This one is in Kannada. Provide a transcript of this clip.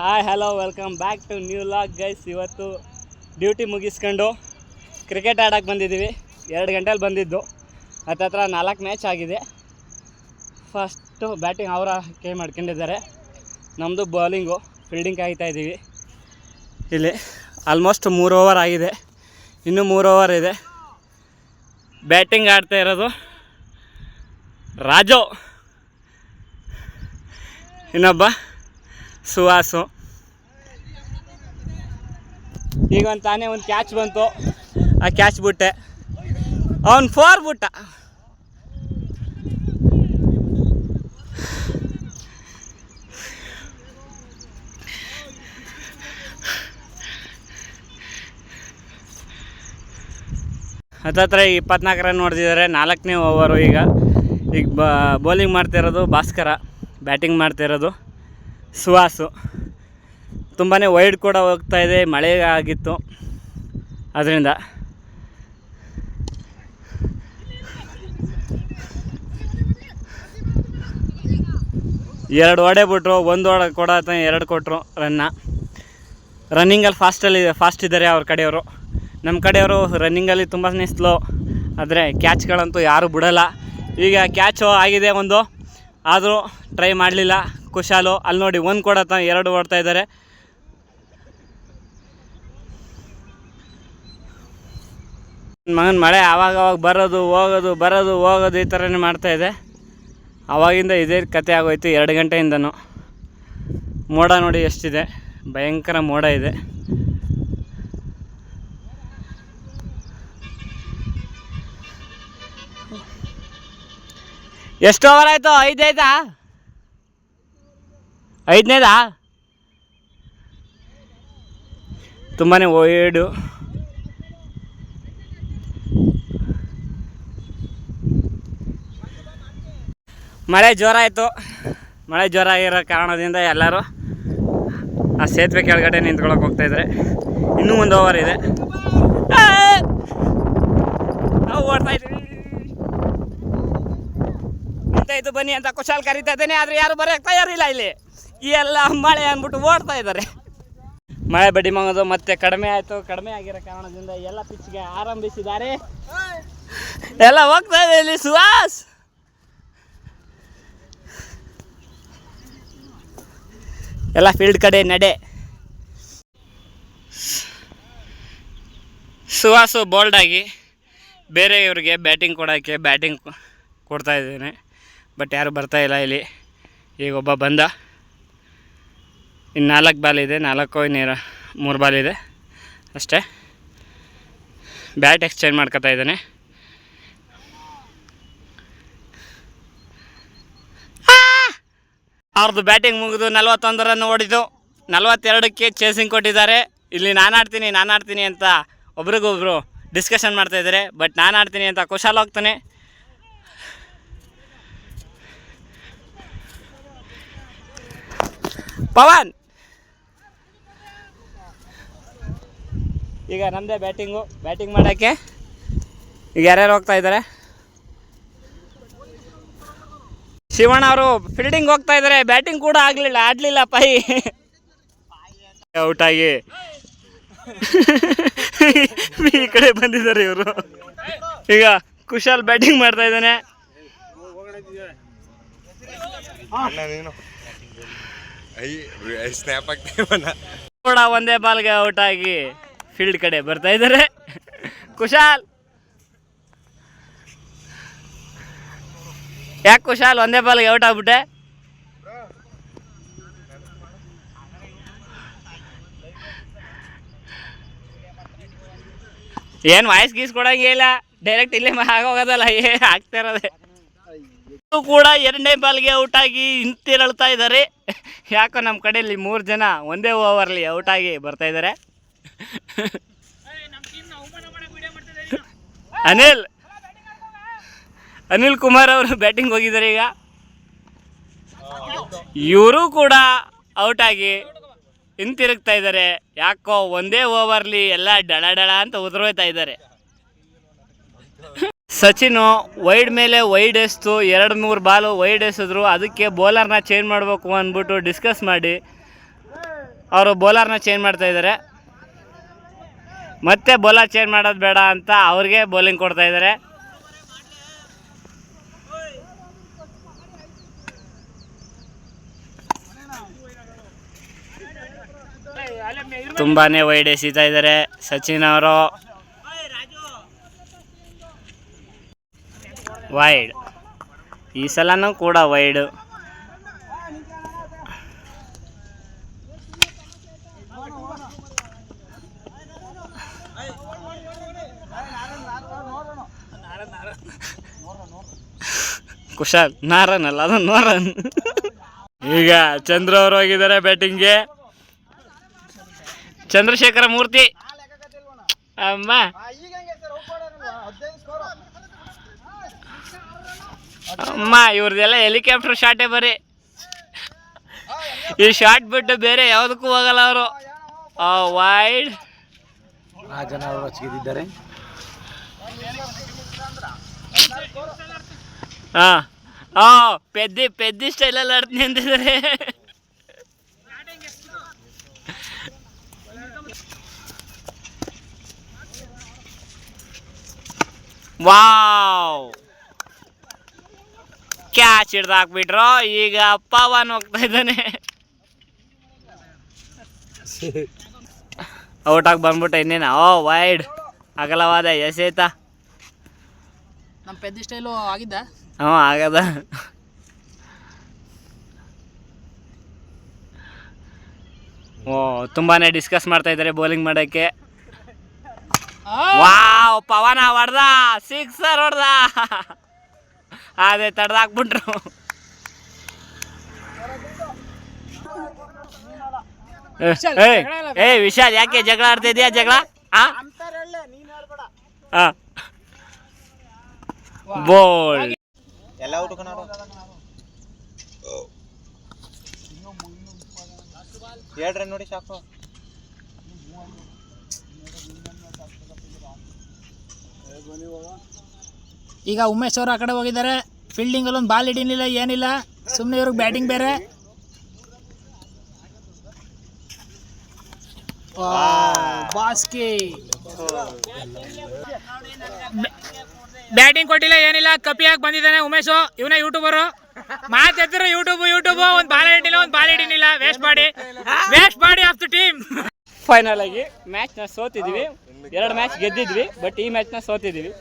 Hi hello welcome back to new vlog guys. ಇವತ್ತು ಡ್ಯೂಟಿ ಮುಗಿಸ್ಕೊಂಡು ಕ್ರಿಕೆಟ್ ಆಡೋಕ್ಕೆ ಬಂದಿದ್ದೀವಿ. 2 ಗಂಟೆಲಿ ಬಂದಿದ್ದು. ಹತ್ತತ್ರ 4 ಮ್ಯಾಚ್ ಆಗಿದೆ. ಫಸ್ಟು ಬ್ಯಾಟಿಂಗ್ ಅವರ ಕೈ ಮಾಡ್ಕೊಂಡಿದ್ದಾರೆ, ನಮ್ಮದು ಬೌಲಿಂಗು ಫೀಲ್ಡಿಂಗ್ ಕಾಯ್ತಾಯಿದ್ದೀವಿ. ಇಲ್ಲಿ ಆಲ್ಮೋಸ್ಟ್ 3 ಓವರ್ ಆಗಿದೆ, ಇನ್ನೂ 3 ಓವರ್ ಇದೆ. ಬ್ಯಾಟಿಂಗ್ ಆಡ್ತಾ ಇರೋದು ರಾಜು, ಇನ್ನೊಬ್ಬ ಸುಹಾಸು. ಈಗ ತಾನೇ ಒಂದು ಕ್ಯಾಚ್ ಬಂತು, ಆ ಕ್ಯಾಚ್ ಬಿಟ್ಟೆ, ಅವನು 4 ಬಿಟ್ಟ. ಹತ್ತತ್ರ 24 ರನ್ ಹೊಡೆದಿದ್ದಾರೆ. 4ನೇ ಓವರು. ಈಗ ಬೌಲಿಂಗ್ ಮಾಡ್ತಿರೋದು ಭಾಸ್ಕರ, ಬ್ಯಾಟಿಂಗ್ ಮಾಡ್ತಿರೋದು ಸುಹಾಸು. ತುಂಬಾ ವೈಡ್ ಕೂಡ ಹೋಗ್ತಾಯಿದೆ, ಮಳೆ ಆಗಿತ್ತು ಅದರಿಂದ. ಎರಡು ಹೊಡೆ ಬಿಟ್ರು, 1 ಹೊಡೆ ಕೊಡ 2 ಕೊಟ್ಟರು ರನ್ನ. ರನ್ನಿಂಗಲ್ಲಿ ಫಾಸ್ಟ್ ಇದ್ದಾರೆ ಅವ್ರ ಕಡೆಯವರು. ನಮ್ಮ ಕಡೆಯವರು ರನ್ನಿಂಗಲ್ಲಿ ತುಂಬಾ ಸ್ಲೋ, ಆದರೆ ಕ್ಯಾಚ್ಗಳಂತೂ ಯಾರೂ ಬಿಡೋಲ್ಲ. ಈಗ ಕ್ಯಾಚು ಆಗಿದೆ ಒಂದು, ಆದರೂ ಟ್ರೈ ಮಾಡಲಿಲ್ಲ ಕುಶಾಲು. ಅಲ್ಲಿ ನೋಡಿ 1 ಕೊಡ 2 ಓಡ್ತಾ ಇದ್ದಾರೆ. ಮಗನ ಮಳೆ ಆವಾಗವಾಗ ಬರೋದು ಹೋಗೋದು ಈ ಥರನೇ ಮಾಡ್ತಾಯಿದೆ. ಆವಾಗಿಂದ ಇದೇ ಕತೆ ಆಗೋಯ್ತು 2 ಗಂಟೆಯಿಂದನೂ. ಮೋಡ ನೋಡಿ ಎಷ್ಟಿದೆ, ಭಯಂಕರ ಮೋಡ ಇದೆ. ಎಷ್ಟು ಓವರ್ ಆಯಿತು? 5 ಆಯ್ತಾ? 5ನೇದಾ? ತುಂಬಾ ವೈಡು. ಮಳೆ ಜೋರಾಯಿತು. ಮಳೆ ಜೋರಾಗಿರೋ ಕಾರಣದಿಂದ ಎಲ್ಲರೂ ಆ ಸೇತುವೆ ಕೆಳಗಡೆ ನಿಂತ್ಕೊಳ್ಳೋಕೆ ಹೋಗ್ತಾಯಿದ್ದಾರೆ. ಇನ್ನೂ 1 ಓವರ್ ಇದೆ. ನಾವು ಓಡ್ತಾಯಿದ್ದೀವಿ. ನಿಂತಾಯ್ತು ಬನ್ನಿ ಅಂತ ಕುಶಾಲ್ ಕರೀತಾ ಇದ್ದೇನೆ, ಆದರೆ ಯಾರು ಬರೋಕ್ಕೆ ತಯಾರಿಲ್ಲ. ಇಲ್ಲಿ ಈ ಎಲ್ಲ ಮಳೆ ಅಂದ್ಬಿಟ್ಟು ಓಡ್ತಾ ಇದ್ದಾರೆ. ಮಳೆ ಬಡ್ಡಿ ಮಗೋದು ಮತ್ತೆ ಕಡಿಮೆ ಆಯಿತು. ಕಡಿಮೆ ಆಗಿರೋ ಕಾರಣದಿಂದ ಎಲ್ಲ ಪಿಚ್ಗೆ ಆರಂಭಿಸಿದ್ದಾರೆ. ಎಲ್ಲ ಹೋಗ್ತಾ ಇದೆ ಇಲ್ಲಿ ಸುಹಾಸ್. ಎಲ್ಲ ಫೀಲ್ಡ್ ಕಡೆ ನಡೆ. ಸುಹಾಸು ಬೋಲ್ಡಾಗಿ ಬೇರೆ ಇವ್ರಿಗೆ ಬ್ಯಾಟಿಂಗ್ ಕೊಡೋಕ್ಕೆ ಬ್ಯಾಟಿಂಗ್ ಕೊಡ್ತಾ ಇದ್ದೇನೆ, ಬಟ್ ಯಾರು ಬರ್ತಾಯಿಲ್ಲ ಇಲ್ಲಿ. ಈಗ ಒಬ್ಬ ಬಂದ. ಇನ್ನು 4 ಬಾಲ್ ಇದೆ, 3 ಬಾಲ್ ಇದೆ ಅಷ್ಟೇ. ಬ್ಯಾಟ್ ಎಕ್ಸ್ಚೇಂಜ್ ಮಾಡ್ಕೊತಾ ಇದ್ದಾನೆ. ಅವ್ರದ್ದು ಬ್ಯಾಟಿಂಗ್ ಮುಗಿದು 41 ರನ್ ಓಡಿತು. 42ಕ್ಕೆ ಚೇಸಿಂಗ್ ಕೊಟ್ಟಿದ್ದಾರೆ. ಇಲ್ಲಿ ನಾನು ಆಡ್ತೀನಿ ಅಂತ ಒಬ್ರಿಗೊಬ್ರು ಡಿಸ್ಕಷನ್ ಮಾಡ್ತಾಯಿದ್ದಾರೆ. ಬಟ್ ನಾನು ಆಡ್ತೀನಿ ಅಂತ ಕುಶಾಲ್ ಹೋಗ್ತಾನೆ. ಪವನ್ ಈಗ ನಮ್ಮದೇ ಬ್ಯಾಟಿಂಗ್ ಮಾಡೋಕ್ಕೆ. ಈಗ ಯಾರ್ಯಾರು ಹೋಗ್ತಾ ಇದ್ದಾರೆ? ಶಿವಣ್ಣ ಅವರು ಫೀಲ್ಡಿಂಗ್ ಹೋಗ್ತಾ ಇದ್ದಾರೆ. ಬ್ಯಾಟಿಂಗ್ ಕೂಡ ಆಡಲಿಲ್ಲ ಪೈ ಔಟಾಗಿ ಈ ಕಡೆ ಬಂದಿದ್ದಾರೆ ಇವರು. ಈಗ ಕುಶಾಲ್ ಬ್ಯಾಟಿಂಗ್ ಮಾಡ್ತಾ ಇದ್ದಾನೆ. ಕೂಡ 1 ಬಾಲ್ಗೆ ಔಟಾಗಿ ಫೀಲ್ಡ್ ಕಡೆ ಬರ್ತಾ ಇದ್ದಾರೆ. ಕುಶಾಲ್ ಯಾಕೆ ಕುಶಾಲ್ 1 ಬಾಲ್ಗೆ ಔಟ್ ಆಗ್ಬಿಟ್ಟೆ? ಏನು ವಾಯ್ಸ್ ಗೀಸ್ ಕೊಡಂಗೆ ಇಲ್ಲ, ಡೈರೆಕ್ಟ್ ಇಲ್ಲೇ ಆಗೋಗೋದಲ್ಲ, ಆಗ್ತಾ ಇರೋದೆ. ಕೂಡ 2ನೇ ಬಾಲ್ಗೆ ಔಟಾಗಿ ಹಿಂತಿರಳ್ತಾ ಇದ್ದಾರೆ. ಯಾಕೋ ನಮ್ಮ ಕಡೆಯಲ್ಲಿ 3 ಜನ 1 ಓವರ್ಲಿ ಔಟಾಗಿ ಬರ್ತಾಯಿದ್ದಾರೆ. ಅನಿಲ್ ಕುಮಾರ್ ಅವರು ಬ್ಯಾಟಿಂಗ್ ಹೋಗಿದ್ದಾರೆ. ಈಗ ಇವರು ಕೂಡ ಔಟಾಗಿ ಹಿಂತಿರುಗ್ತಾ ಇದ್ದಾರೆ. ಯಾಕೋ 1 ಓವರ್ಲಿ ಎಲ್ಲ ಡಳ ಅಂತ ಉದುರೋಯ್ತಾ ಇದ್ದಾರೆ. ಸಚಿನ್ ವೈಡ್ ಮೇಲೆ ವೈಡ್ ಎಸ್ತು 2-3 ಬಾಲು ವೈಡ್ ಎಸೆದ್ರು. ಅದಕ್ಕೆ ಬೌಲರ್ನ ಚೇಂಜ್ ಮಾಡಬೇಕು ಅಂದ್ಬಿಟ್ಟು ಡಿಸ್ಕಸ್ ಮಾಡಿ ಅವರು ಬೌಲರ್ನ ಚೇಂಜ್ ಮಾಡ್ತಾ ಇದ್ದಾರೆ. ಮತ್ತೆ ಬೌಲರ್ ಚೇಂಜ್ ಮಾಡೋದು ಬೇಡ ಅಂತ ಅವ್ರಿಗೆ ಬೌಲಿಂಗ್ ಕೊಡ್ತಾ ಇದ್ದಾರೆ. ತುಂಬಾ ವೈಡ್ ಎಸೀತಾ ಇದ್ದಾರೆ ಸಚಿನ್ ಅವರು. ವೈಡ್, ಈ ಸಲನೂ ಕೂಡ ವೈಡ್. ಕುಶಾಲ್ ನಾರನ್ ಅಲ್ಲ, ಅದು ನೋರನ್. ಈಗ ಚಂದ್ರ ಅವರು ಹೋಗಿದ್ದಾರೆ ಬ್ಯಾಟಿಂಗ್ಗೆ. ಚಂದ್ರಶೇಖರ ಮೂರ್ತಿ ಅಮ್ಮ ಅಮ್ಮ ಇವ್ರದೆಲ್ಲ ಹೆಲಿಕಾಪ್ಟರ್ ಶಾಟೇ ಬರೀ. ಈ ಶಾಟ್ ಬಿಟ್ಟು ಬೇರೆ ಯಾವುದಕ್ಕೂ ಹೋಗಲ್ಲ ಅವರು. ವೈಡ್ ಜನ ರಚಿಸಿದ್ದಾರೆ. ಪೆದ್ದಿ ಸ್ಟೈಲಲ್ಲಿ ಆಡ್ತೀನಿ ಅಂತಿದ್ದಾರೆ. ವಾವ್, ಕ್ಯಾಚ್ ಹಿಡ್ದು ಹಾಕ್ಬಿಟ್ರು. ಈಗ ಪವನ್ ಹೋಗ್ತಾ ಇದ್ದಾನೆ. ಔಟ್ ಆಗಿ ಬಂದ್ಬಿಟ್ಟ. ಇನ್ನೇನು ವೈಡ್ ಅಗಲವಾದ ಎಸೆತ. ನಮ್ಮ ಪೆದ್ದಿ ಸ್ಟೈಲು ಆಗಿದ್ದ. ಆಗದ. ತುಂಬಾನೇ ಡಿಸ್ಕಸ್ ಮಾಡ್ತಾ ಇದ್ದಾರೆ ಬೌಲಿಂಗ್ ಮಾಡೋಕ್ಕೆ. ವಾವ್, ಪವನ ಹೊಡ್ದ, ಸಿಕ್ಸರ್ ಹೊಡ್ದ. ಅದೇ ತಡೆದಾಕ್ಬಿಟ್ರು. ವಿಶಾಲ್ ಯಾಕೆ ಜಗಳ ಆಡ್ತಾ ಇದೀಯಾ? ಜಗಳ ಬೋಲ್ಡ್. ಎಲ್ಲ ಹೇಳ್ರಿ ನೋಡಿ ಸಾಕು. ಈಗ ಉಮೇಶ್ ಅವರು ಆ ಕಡೆ ಹೋಗಿದ್ದಾರೆ. ಫೀಲ್ಡಿಂಗಲ್ಲಿ ಒಂದು ಬಾಲ್ ಹಿಡಿನಿಲ್ಲ, ಏನಿಲ್ಲ, ಸುಮ್ಮನೆ ಇವ್ರಿಗೆ ಬ್ಯಾಟಿಂಗ್ ಬೇರೆ. ಬಾಸ್ಕಿ ಬ್ಯಾಟಿಂಗ್ ಕೊಟ್ಟಿಲ್ಲ, ಏನಿಲ್ಲ, ಕಪಿಯಾಗಿ ಬಂದಿದ್ದಾನೆ ಉಮೇಶ್. ಇವನೇ ಯೂಟ್ಯೂಬರು. ಮಾತಾಡ್ತಿರೋ ಯೂಟ್ಯೂಬ್. ಒಂದು ಬಾಲ್ ಹಿಡಿನಿಲ್ಲ, ವೇಸ್ಟ್ ಮಾಡಿ ಆಫ್ ದ ಟೀಮ್. ಫೈನಲ್ ಆಗಿ ಮ್ಯಾಚ್ನ ಸೋತಿದ್ವಿ. 2 ಮ್ಯಾಚ್ ಗೆದ್ದಿದ್ವಿ, ಬಟ್ ಈ ಮ್ಯಾಚ್ನ ಸೋತಿದ್ವಿ.